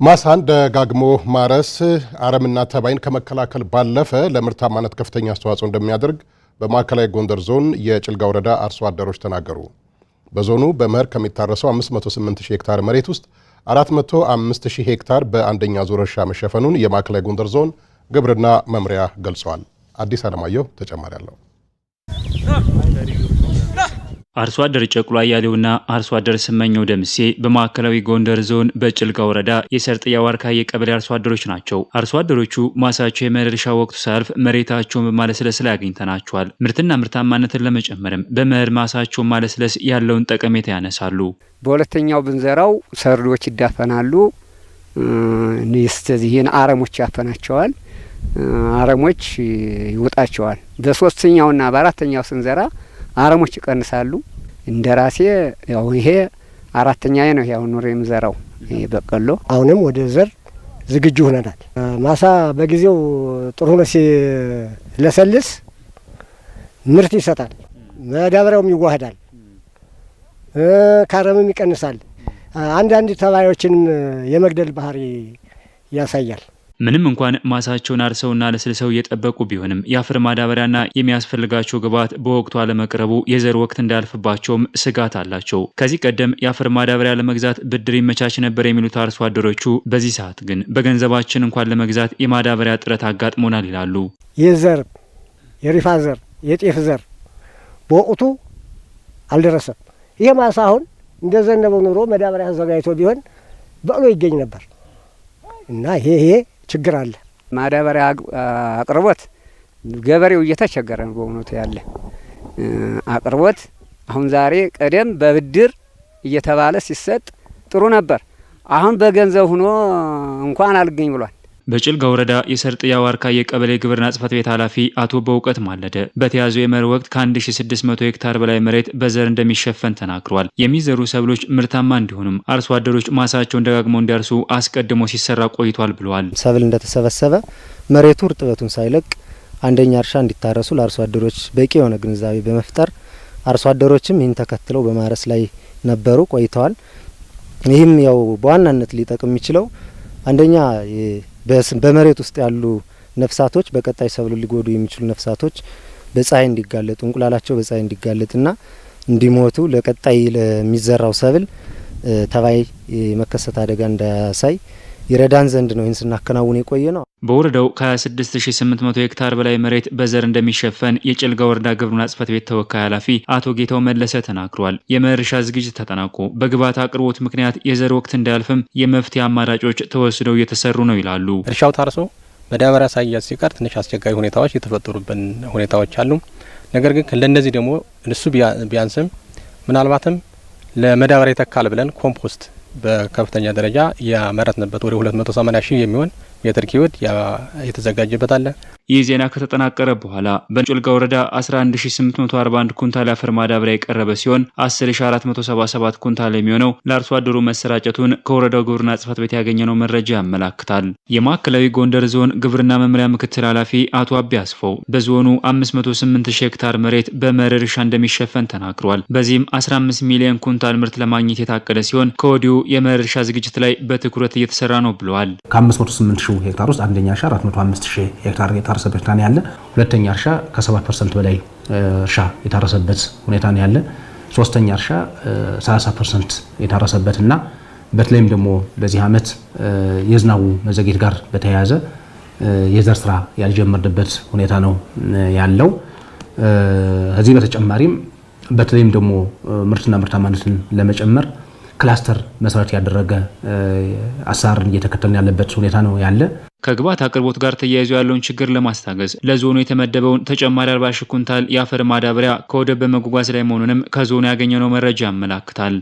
ማሳን ደጋግሞ ማረስ አረምና ተባይን ከመከላከል ባለፈ ለምርታማነት ከፍተኛ አስተዋጽኦ እንደሚያደርግ በማዕከላዊ ጎንደር ዞን የጭልጋ ወረዳ አርሶ አደሮች ተናገሩ። በዞኑ በመኸር ከሚታረሰው 508,000 ሄክታር መሬት ውስጥ 405,000 ሄክታር በአንደኛ ዙር እርሻ መሸፈኑን የማዕከላዊ ጎንደር ዞን ግብርና መምሪያ ገልጿል። አዲስ አለማየሁ ተጨማሪ አለው። አርሶ አደር ጨቁላ አያሌውና አርሶ አደር ስመኘው ደምሴ በማዕከላዊ ጎንደር ዞን በጭልጋ ወረዳ የሰርጥያ ዋርካ የቀበሌ አርሶ አደሮች ናቸው። አርሶ አደሮቹ ማሳቸው የመኸር እርሻ ወቅቱ ሳያልፍ መሬታቸውን በማለስለስ ላይ አግኝተናቸዋል። ምርትና ምርታማነትን ለመጨመርም በመኸር ማሳቸውን ማለስለስ ያለውን ጠቀሜታ ያነሳሉ። በሁለተኛው ብንዘራው ሰርዶች ይዳፈናሉ። ይህን አረሞች ያፈናቸዋል፣ አረሞች ይውጣቸዋል። በሶስተኛውና በአራተኛው ስንዘራ አረሞች ይቀንሳሉ። እንደራሴ ያው ይሄ አራተኛዬ ነው። ያው ኑሬ የምዘራው ይሄ በቀሎ አሁንም ወደ ዘር ዝግጁ ሆነናል። ማሳ በጊዜው ጥሩ ነው ሲለሰልስ ምርት ይሰጣል። ማዳበሪያውም ይዋህዳል፣ ካረምም ይቀንሳል። አንዳንድ ተባዮችን የመግደል ባህሪ ያሳያል። ምንም እንኳን ማሳቸውን አርሰውና ለስልሰው እየጠበቁ ቢሆንም የአፈር ማዳበሪያና የሚያስፈልጋቸው ግብዓት በወቅቱ አለመቅረቡ የዘር ወቅት እንዳያልፍባቸውም ስጋት አላቸው። ከዚህ ቀደም የአፈር ማዳበሪያ ለመግዛት ብድር ይመቻች ነበር የሚሉት አርሶ አደሮቹ በዚህ ሰዓት ግን በገንዘባችን እንኳን ለመግዛት የማዳበሪያ እጥረት አጋጥሞናል ይላሉ። የዘር የሪፋ ዘር የጤፍ ዘር በወቅቱ አልደረሰም። ይሄ ማሳ አሁን እንደዘነበው ኑሮ ማዳበሪያ ተዘጋጅቶ ቢሆን በቅሎ ይገኝ ነበር እና ይሄ ችግር አለ። ማዳበሪያ አቅርቦት ገበሬው እየተቸገረ ነው በእውነቱ ያለ አቅርቦት። አሁን ዛሬ ቀደም በብድር እየተባለ ሲሰጥ ጥሩ ነበር። አሁን በገንዘብ ሆኖ እንኳን አልገኝ ብሏል። በጭልጋ ወረዳ የሰርጥያ ዋርካ የቀበሌ ግብርና ጽሕፈት ቤት ኃላፊ አቶ በእውቀት ማለደ በተያዘው የመኸር ወቅት ከ1600 ሄክታር በላይ መሬት በዘር እንደሚሸፈን ተናግሯል። የሚዘሩ ሰብሎች ምርታማ እንዲሆኑም አርሶ አደሮች ማሳቸውን ደጋግመው እንዲያርሱ አስቀድሞ ሲሰራ ቆይቷል ብለዋል። ሰብል እንደተሰበሰበ መሬቱ እርጥበቱን ሳይለቅ አንደኛ እርሻ እንዲታረሱ ለአርሶ አደሮች በቂ የሆነ ግንዛቤ በመፍጠር አርሶ አደሮችም ይህን ተከትለው በማረስ ላይ ነበሩ ቆይተዋል። ይህም ያው በዋናነት ሊጠቅም የሚችለው አንደኛ በመሬት ውስጥ ያሉ ነፍሳቶች በቀጣይ ሰብሉ ሊጎዱ የሚችሉ ነፍሳቶች በፀሐይ እንዲጋለጡ እንቁላላቸው በፀሐይ እንዲጋለጥና እንዲሞቱ ለቀጣይ ለሚዘራው ሰብል ተባይ መከሰት አደጋ እንዳያሳይ ይረዳን ዘንድ ነው ይህን ስናከናውን የቆየ ነው። በወረዳው ከ26800 ሄክታር በላይ መሬት በዘር እንደሚሸፈን የጭልጋ ወረዳ ግብርና ጽሕፈት ቤት ተወካይ ኃላፊ አቶ ጌታው መለሰ ተናግሯል። የመኸር እርሻ ዝግጅት ተጠናቆ በግብዓት አቅርቦት ምክንያት የዘር ወቅት እንዳያልፍም የመፍትሄ አማራጮች ተወስደው እየተሰሩ ነው ይላሉ። እርሻው ታርሶ ማዳበሪያ ሳይያዝ ሲቀር ትንሽ አስቸጋሪ ሁኔታዎች የተፈጠሩብን ሁኔታዎች አሉ። ነገር ግን ለእነዚህ ደግሞ እሱ ቢያንስም ምናልባትም ለማዳበሪያ ይተካል ብለን ኮምፖስት በከፍተኛ ደረጃ ያመረትንበት ወደ 280,000 የሚሆን ሜትር ኪዩብ የተዘጋጀበት አለ። ይህ ዜና ከተጠናቀረ በኋላ በጭልጋ ወረዳ 11841 ኩንታል የአፈር ማዳበሪያ የቀረበ ሲሆን 10477 ኩንታል የሚሆነው ለአርሶ አደሩ መሰራጨቱን ከወረዳው ግብርና ጽሕፈት ቤት ያገኘነው መረጃ ያመላክታል። የማዕከላዊ ጎንደር ዞን ግብርና መምሪያ ምክትል ኃላፊ አቶ አቢ አስፈው በዞኑ 508,000 ሄክታር መሬት በመኸር እርሻ እንደሚሸፈን ተናግሯል። በዚህም 15 ሚሊዮን ኩንታል ምርት ለማግኘት የታቀደ ሲሆን ከወዲሁ የመኸር እርሻ ዝግጅት ላይ በትኩረት እየተሰራ ነው ብለዋል። ከ508,000 ሄክታር ውስጥ አንደኛ እርሻ 405,000 ሄክታር የታረሰበት ሁኔታ ነው ያለ። ሁለተኛ እርሻ ከ7% በላይ እርሻ የታረሰበት ሁኔታ ነው ያለ። ሶስተኛ እርሻ 30% የታረሰበት እና በተለይም ደግሞ በዚህ ዓመት የዝናቡ መዘግየት ጋር በተያያዘ የዘር ስራ ያልጀመርንበት ሁኔታ ነው ያለው። ከዚህ በተጨማሪም በተለይም ደግሞ ምርትና ምርታማነትን ለመጨመር ክላስተር መሰረት ያደረገ አሰራርን እየተከተልን ያለበት ሁኔታ ነው ያለ። ከግብዓት አቅርቦት ጋር ተያይዞ ያለውን ችግር ለማስታገዝ ለዞኑ የተመደበውን ተጨማሪ 40,000 ኩንታል የአፈር ማዳበሪያ ከወደብ በመጓጓዝ ላይ መሆኑንም ከዞኑ ያገኘነው መረጃ ያመላክታል።